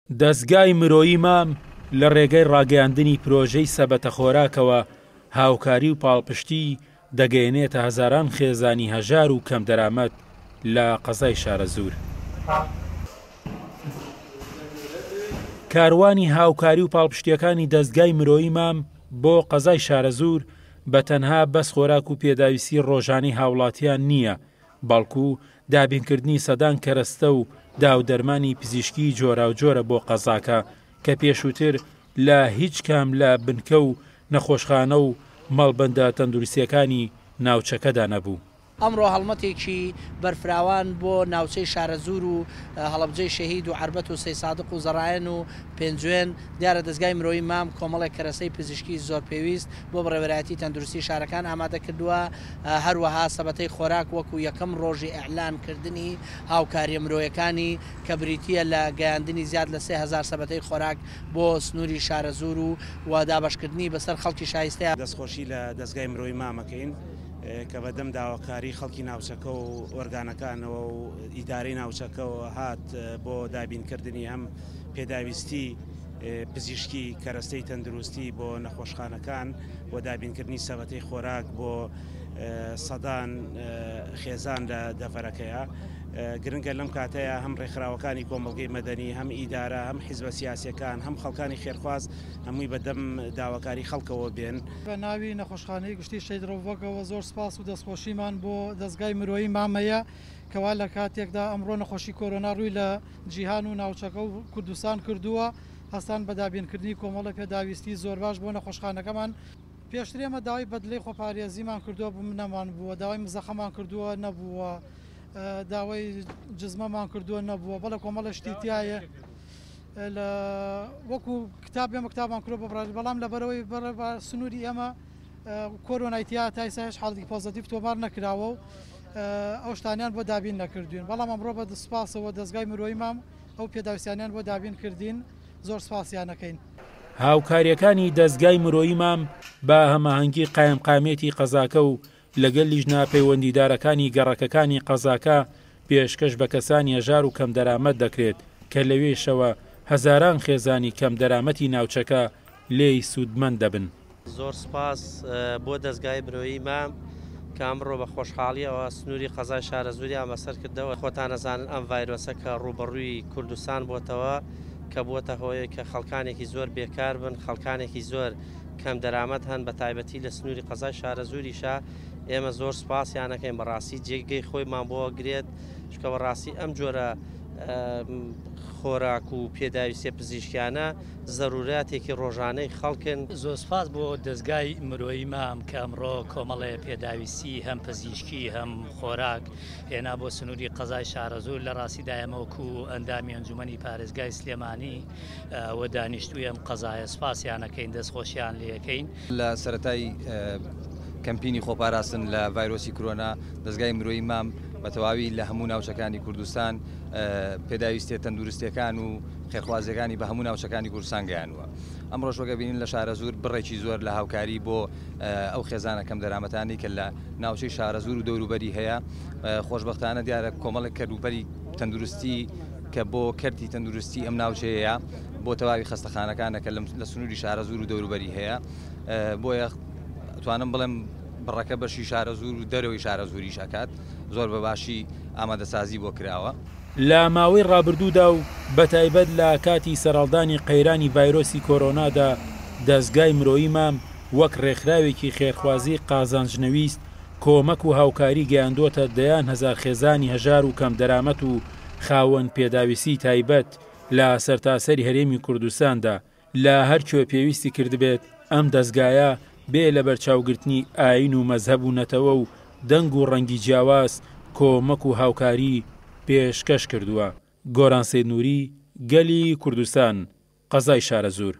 دەستگای مرۆیی مام لە ڕێگەی ڕاگەیاندنی پرۆژەی سەبەتە خۆراکەوە هاوکاری و پاڵپشتی دەگەیەنێتە هەزاران خێزانی هەژار و کەم دەرامەت لە قەزای شارەزور. کاروانی هاوکاری و پاڵپشتیەکانی دەستگای مرۆیی مام بۆ قەزای شارەزور بە تەنها بەس خۆراک و پێداویستی ڕۆژانەی هاوڵاتیان نییە، بەڵکو دابینکردنی سەدان کەرەستە و داودەرمانی پزیشکی جۆرا و جۆرە بۆ قەزاکە کە پێشووتر لە هیچ کام لە بنکە و نەخۆشخانە و مەڵبەندە تەندروستیەکانی ناوچەکەدا نەبوو. ئەمڕۆ هەڵمەتێکی بەرفراوان بۆ ناوچەی شارەزور و هەڵەبجەی شەهید و عربەت و سەی سادق و زەڕایەن و پێنجوێن دیارە دەستگای مرۆیی مام کۆمەڵێک کەرەسەی پزیشکی زۆر پێویست بۆ بڕێوەبەرایەتی تەندروستی شارەکان ئامادە کردووە، هەروەها سەبەتەی خۆراک وەکو یەکەم ڕۆژی ئەعلانکردنی هاوکاریە مرۆیەکانی کە بریتیە لە گەیاندنی زیاد لە 3000 سەبەتەی خۆراک بۆ سنووری شارەزور و دابەشکردنی بەسەر خەڵکی شایستەیە. دەستخۆشی لە دەستگای مرۆیی مامەکەین کە بەدەم داواکاری خەڵکی ناوچەکە و ئۆرگانەکانەوە و ئیدارەی ناوچەکەەوە هات بۆ دابینکردنی هەم پێداویستی پزیشکی کەرەستەی تەندروستی بۆ نەخۆشخانەکان و دابینکردنی سەبەتەی خۆراک بۆ سەدان خێزان لە دەڤەرەکەیە. گرنگە لەم کاتەیە هەم ڕێکخراوەکانی کۆمەڵگەی مەدەنی، هەم ئیدارە، هەم حیزبە سیاسیەکان، هەم خەڵکانی خێرخواز هەمووی بەدەم داواکاری خەڵکەوە بێن. بە ناوی نەخۆشخانەی گشتی شەیدڕۆڤەکەوە زۆر سپاس و دەستخۆشیمان بۆ دەستگای مرۆیی مامەیە کەوا لە کاتێکدا ئەمڕۆ نەخۆشی کۆرۆنا ڕووی لە جیهان و ناوچەکە و کوردستان کردووە، هەستان بە دابینکردنی کۆمەڵە پێداویستی زۆر باش بۆ نەخۆشخانەکەمان. پێشتر ئێمە داوای بەدلەی خۆپارێزیمان کردووە نەمان بووە، داوای مزەخەمان کردووە نەبووە، داوای جزمەمان کردووە نەبووە، بەڵە کۆمەڵە شتیتیایە لە وەکو کتاب ئێمە کتابمان کردو بەڕای، بەڵام لەبەرەوەی بە سنووری ئێمە کۆرۆنایتیا تایسایش حاڵی پۆزیتیڤ تۆمار نەکراوە و ئەو شتانیان بۆ دابین نەکردوین، بەڵام ئەمڕۆ بە سپاسەوە دەستگای مرۆیی مام ئەو پێداویستیانیان بۆ دابین کردین، زۆر سپاسیانەکەین. هاوکاریەکانی دەستگای مرۆیی مام بە هەماهەنگی قایمقامێتی قەزاکە و لەگەڵ لیژنە پەیوەندیدارەکانی گەڕەکەکانی قەزاکە پێشکەش بە کەسانی هەژار و کەم دەرامەت دەکرێت کە لەوێشەوە هەزاران خێزانی کەم دەرامەتی ناوچەکە لێی سوودمەند دەبن. زۆر سپاس بۆ دەستگای مرۆیی مام کە ئەمڕۆ بە خۆشحاڵیەوە سنووری قەزای شارەزووری ئامەسەر کردەوە. خۆتان نەزانن ئەم ڤایرۆسە کە ڕوبەڕووی کوردستان بۆتەوە کە بووەتە هۆیە کە خەڵکانێکی زۆر بێکار بن، خەڵکانێکی زۆر کەم دەرامەت هەن بە تایبەتی لە سنووری قەزای شارەزووریشە. ئێمە زۆر سپاسیانەکەین بەڕاستی جێگەی خۆیمان بۆ گرێت، چکە بەڕاستی ئەم جۆرە خۆراک و پێداویستە پزیشکیانە زەروراتێکی ڕۆژانەی خەڵکن. زۆر سپاس بۆ دەستگای مرۆیی مام کە ئەمڕۆ کۆمەڵێ پێداویستی هەم پزیشکی هەم خۆراک هێنا بۆ سنووری قەزای شارەزور. لە ڕاستیدا ئێمەوەکو ئەندامی ئەنجومەنی پارێزگای سلێمانی و دانیشتووی ئەم قەزایە سپاسیانەکەین، دەستخۆشیان لێەکەین. لە سەرەتای کەمپینی خۆپاراستن لە ڤایرۆسی کۆرۆنا دەستگای مرۆیی مام بە تەواوی لە هەموو ناوچەکانی کوردستان پێداویستە تەندروستیەکان و خێرخوازیەکانی بە هەموو ناوچەکانی کوردستان گەیانوە. ئەمڕۆژ وەکە بینین لە شارەزور بڕێکی زۆر لە هاوکاری بۆ ئەو خێزانە کەم دەرامەتانی کە لە ناوچەی شارەزور و دەوروبەری هەیە. خۆشبەختانە دیارە کۆمەڵێک کەلوپەری تەندروستی کە بۆ کەرتی تەندروستی ئەم ناوچەیە بۆ تەواوی خەستەخانەکانە کە لە سنووری شارەزور و دەوروبەری هەیە. بۆیە توانم بڵێم بڕەکە بەشی شارەزور و دەرەوەی شارەزوریش ئەکات، زۆر بەباشی ئامادەسازی بۆ کراوە. لە ماوەی ڕابردوودا و بەتایبەت لە کاتی سەرەڵدانی قەیرانی ڤایرۆسی کۆرۆنادا دەستگای مرۆیی مام وەک ڕێکخراوێکی خێرخوازی قازانجنەویست کۆمەک و هاوکاری گەیاندۆتە دەیان هەزار خێزانی هەژار و کەم دەرامەت و خاوەن پێداویستی تایبەت لە سەرتاسەری هەرێمی کوردستاندا لە هەرکوێ پێویستی کردبێت ئەم دەستگایە بێ لە بەرچاوگرتنی ئاین و مەزهەب و نەتەوە و دەنگ و ڕەنگی جیاواز کۆمەک و هاوکاری پێشکەش کردووە. گۆران سەید نووری، گەلی کوردستان، قەزای شارەزور.